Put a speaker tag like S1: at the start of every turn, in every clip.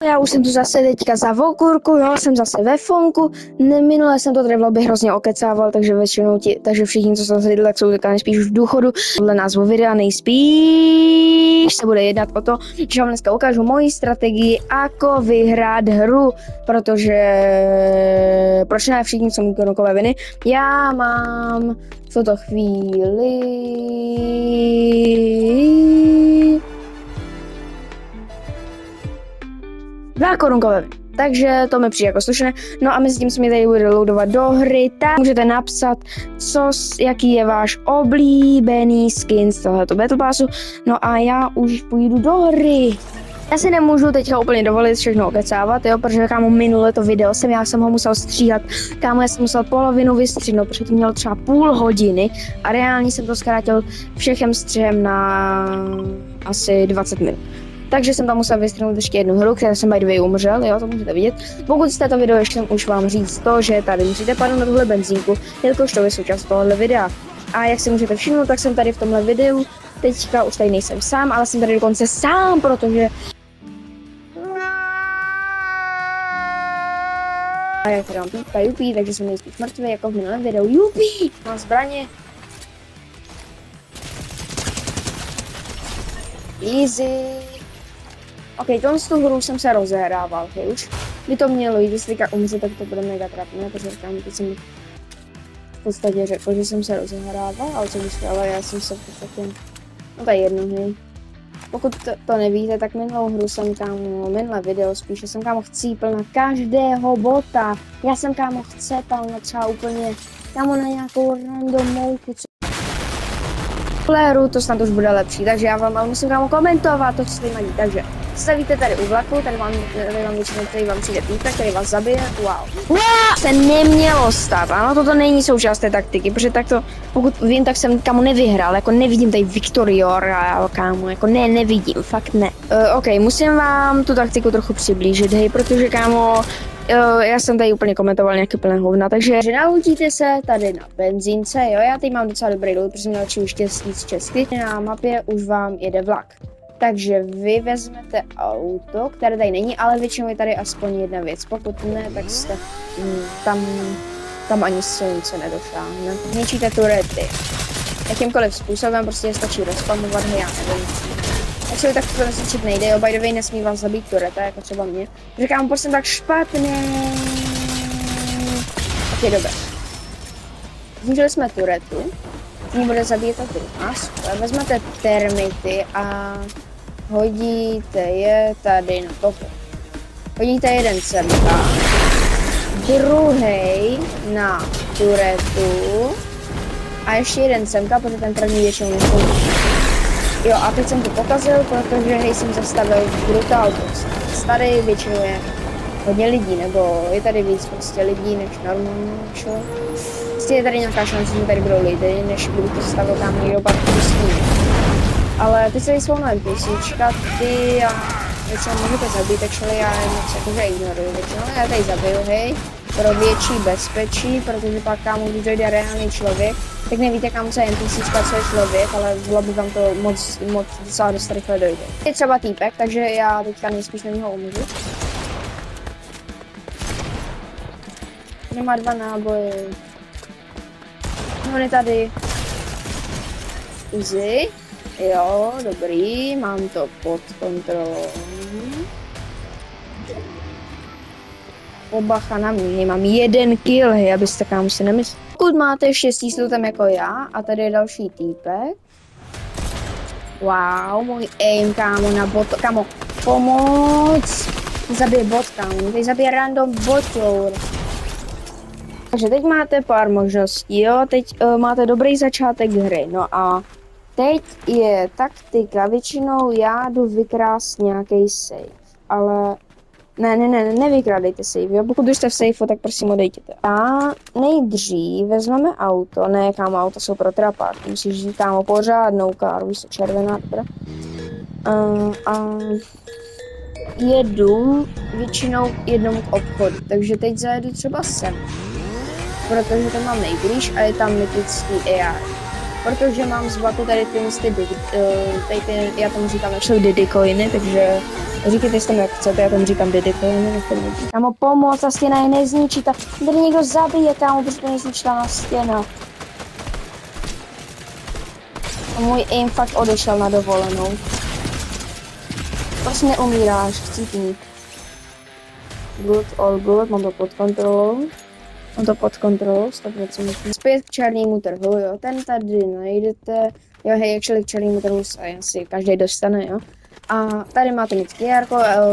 S1: Já už jsem tu zase teďka za Vokurku, jo, jsem zase ve Fonku. Minule jsem to tady v lobby hrozně okecával, takže většinou takže všichni, co se zvedli, tak jsou teďka nejspíš už v důchodu. Podle názvu videa nejspíš se bude jednat o to, že vám dneska ukážu moji strategii, jako vyhrát hru, protože proč ne všichni jsou mít konokové viny. Já mám v tuto chvíli 2 korunkové viny. Takže to mi přijde jako slušné. No a mezi tím se mi tady bude loadovat do hry, tak můžete napsat, jaký je váš oblíbený skin z tohoto Battle Passu. No a já už půjdu do hry. Já si nemůžu teďka úplně dovolit všechno okecávat, jo, protože kámo minule to video já jsem ho musel stříhat, kámo já jsem musel polovinu vystřihnout, protože to mělo třeba půl hodiny a reálně jsem to zkrátil všem střihem na asi 20 minut. Takže jsem tam musel vystřihnout ještě jednu hru, která jsem by the way umřel, jo, to můžete vidět. Pokud jste to video ještě už vám říct to, že tady musíte padnout na tuhle benzínku, jelikož to je součást tohohle videa. A jak si můžete všimnout, tak jsem tady v tomhle videu, teďka už tady nejsem sám, ale jsem tady dokonce sám, protože a já tady mám pípka jupí, takže jsem nejspíš mrtvý, jako v minulém videu. Jupí! Mám zbraně. Easy. Ok, tu hru jsem se rozehrával, hej, už by to mělo jít, jestli teďka umře, tak to bude mega trapné, protože říkám, teď jsem v podstatě řekl, že jsem se rozehrával, ale co bych ale já jsem se v podstatě, no to je jedno, hej. Pokud to nevíte, tak minulou hru jsem kámo, minulé video spíše jsem kámo chcípl na každého bota. Já jsem kámo chcepal na třeba úplně kámo na nějakou random mouku, to snad už bude lepší, takže já vám ale musím kámo komentovat to, co tady mají, takže stavíte tady u vlaku, tady vám většinou, který vám přijde týpek, který vás zabije, wow. Se nemělo stát, ano, toto není součást té taktiky, protože takto, pokud vím, tak jsem kámo nevyhrál, jako nevidím tady Victorior, kámo, jako nevidím, fakt ne. Ok, musím vám tu taktiku trochu přiblížit, hej, protože kámo, já jsem tady úplně komentoval nějaké plné hovna, takže naučíte se tady na benzínce, jo, já tady mám docela dobrý loot, protože měl už štěstí z česky. Na mapě už vám jede vlak. Takže vy vezmete auto, které tady není, ale většinou je tady aspoň jedna věc. Pokud ne, tak jste tam ani silnice nedošáhne. Zničíte turety. Jakýmkoliv způsobem prostě stačí respamovat, já nevím. Actually, tak to zničit nejde, jo, by the way, nesmí vás zabít tureta, jako třeba mě. Říkám, proč jsem tak špatně. Ok, dobré. Zničili jsme turetu. Ní bude zabíjet ta druhá. Vezmete termity a hodíte je tady na topo. Hodíte jeden semka, druhý na turetu a ještě jeden semka, protože ten první většinou nechodí. Jo, a teď jsem to pokazil, protože hej, jsem zastavil Brutal Box. Tady většinou je hodně lidí, nebo je tady víc prostě lidí než normálně, čo? Prostě je tady nějaká šance, že tady budou lidi, než kdyby to zastavil tam někdo pak pustí. Ale teď se tady svou NPCčka, ty a většinou můžete zabít, actually já moc jakože ignoruju většinou, já tady zabiju, hej, pro větší bezpečí, protože pak kámo, když dojde reálný člověk, tak nevíte kam co je NPCčka, co je člověk, ale bylo by vám to moc docela dost rychle dojde. Je třeba týpek, takže já teďka nejspíš na něho umřu. Nemá 2 náboje. On je tady. Easy. Jo, dobrý, mám to pod kontrolou. Bacha na mě, hej, mám 1 kill, hej, abyste kámo si nemysleli. Pokud máte štěstí s tam jako já, a tady je další týpek. Wow, můj aim, kámo, na bot, kámo, pomoc. Zabije bot, kámo, tady zabije random botou. Takže teď máte pár možností, jo, teď máte dobrý začátek hry, no a teď je taktika, většinou já jdu vykrást nějaký save, ale nevykrádejte save, jo, pokud jste v safeu, tak prosím odejděte. A nejdřív vezmeme auto, ne kámo, auta jsou pro trapák, musíš žít kámo pořádnou káru, víš, červená, teda. A jedu většinou jednomu k obchodu, takže teď zajedu třeba sem. Protože to mám nejblíž a je tam mytický AR. Protože mám z blatu tady ty já tomu říkám actually Diddy coiny, takže Říkejte si tam, jak chcete, já tomu říkám Diddy, kámo, pomoc, ta stěna je nezničí, tady někdo zabije, kámo, protože to nezničila stěna. A můj aim fakt odešel na dovolenou. Proč neumíráš, chci mít. Good, all good, mám to pod kontrolou. 100%. Zpět k černému trhu, jo, ten tady najdete. Jo, hej, actually k černému trhu se asi každý dostane, jo. A tady máte mít QR,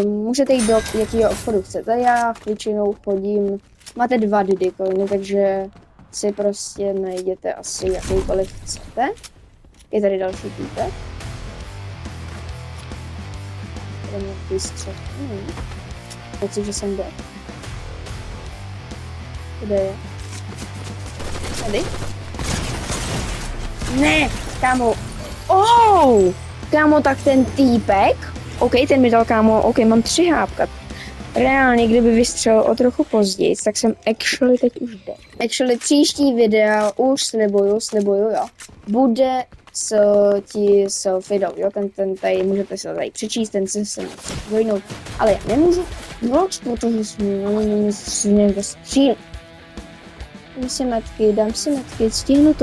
S1: můžete jít do jakého obchodu chcete, já většinou chodím, máte 2 Diddy coiny, takže si prostě najděte asi jakýkoliv chcete. Je tady další týpek. Tady mě vystřel. Pocit, že jsem dead. Kde je? Tady? Ne, kámo. Oh! Kámo, tak ten týpek. OK, ten mi dal, kámo, OK, mám 3 hápka. Reálně, kdyby vystřelil o trochu později, tak jsem actually teď už dead. Actually příští video už slibuju, jo. Bude s Fidou, jo, ten tady, můžete si tady přečíst, ten se dojnout, ale já nemůžu, protože jsme někdo střílet. Dám si metky, stihnu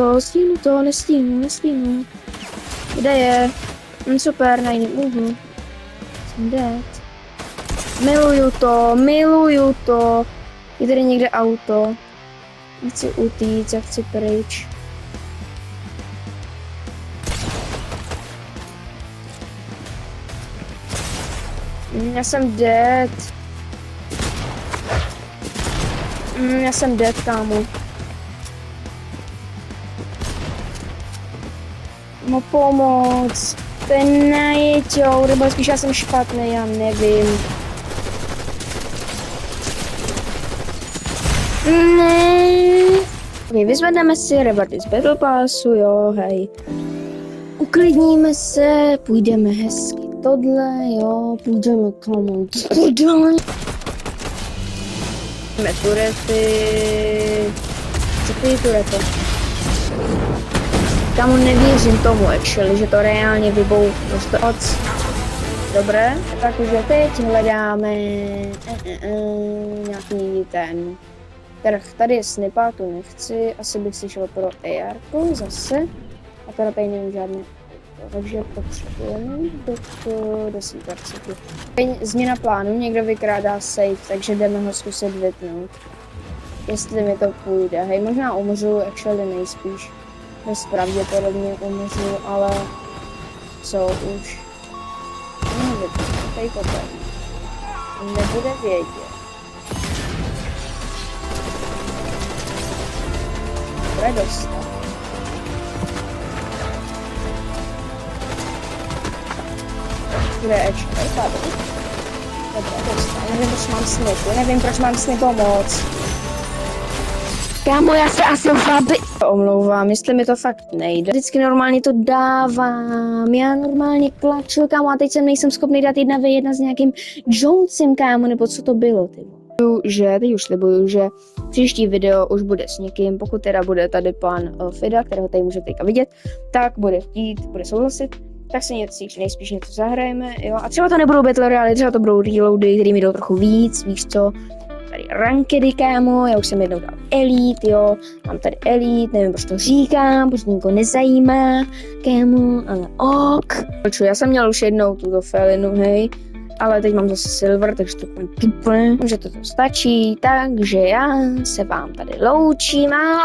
S1: to, nestihnu. Kde je? Super, na jiném úhlu. Jsem dead. Miluju to. Je tady někde auto. Chci utíct, já chci pryč. Já jsem dead, kámo. No pomoc. Ten najeťou, nebo spíš já jsem špatný, já nevím. Ne. Ok, vyzvedneme si rewardy z Battle Passu, jo, hej. Uklidníme se, půjdeme hezky tohle, jo, půjdeme komu. Máme turety. Co ty turety? Kámo, nevěřím tomu, actually, že to reálně vybouchnu. Dobré, takže teď hledáme nějaký ten trh. Tady je snipa, tu nechci, asi bych si šel pro AR zase. A teda tady není žádný. Takže potřebujeme do sítarciky. Změna plánu, někdo vykrádá safe, takže jdeme ho zkusit vypnout. Jestli mi to půjde. Hej, možná umřu, actually nejspíš. Dost pravděpodobně umřu, ale co už? Tady to nebude vědět. Bude dostat. Kde je ještě? Tady. Dobré, dostat. Nevím, proč mám snipu, moc. Kámo, já se asi omlouvám, jestli mi to fakt nejde. Vždycky normálně to dávám, já normálně klaču, kámo, a teď nejsem schopný dát 1v1 s nějakým Jonesem, kámo, nebo co to bylo, ty. Teď už slibuju, že příští video už bude s někým, pokud teda bude tady pan Fida, kterého tady můžete teďka vidět, tak bude chtít, bude souhlasit, tak si nejspíš něco zahrajeme, jo, a třeba to nebudou Battle Royale, třeba to budou reloady, který mi jdou trochu víc, víš co. Tady rankedy, kámo, já už jsem jednou dal Elite, jo, mám tady Elite, nevím, proč to říkám, protože nikoho nezajímá, kámo, ale ok. Já jsem měl už jednou tuto Felinu, hej, ale teď mám zase Silver, takže to úplně, že to stačí, takže já se vám tady loučím a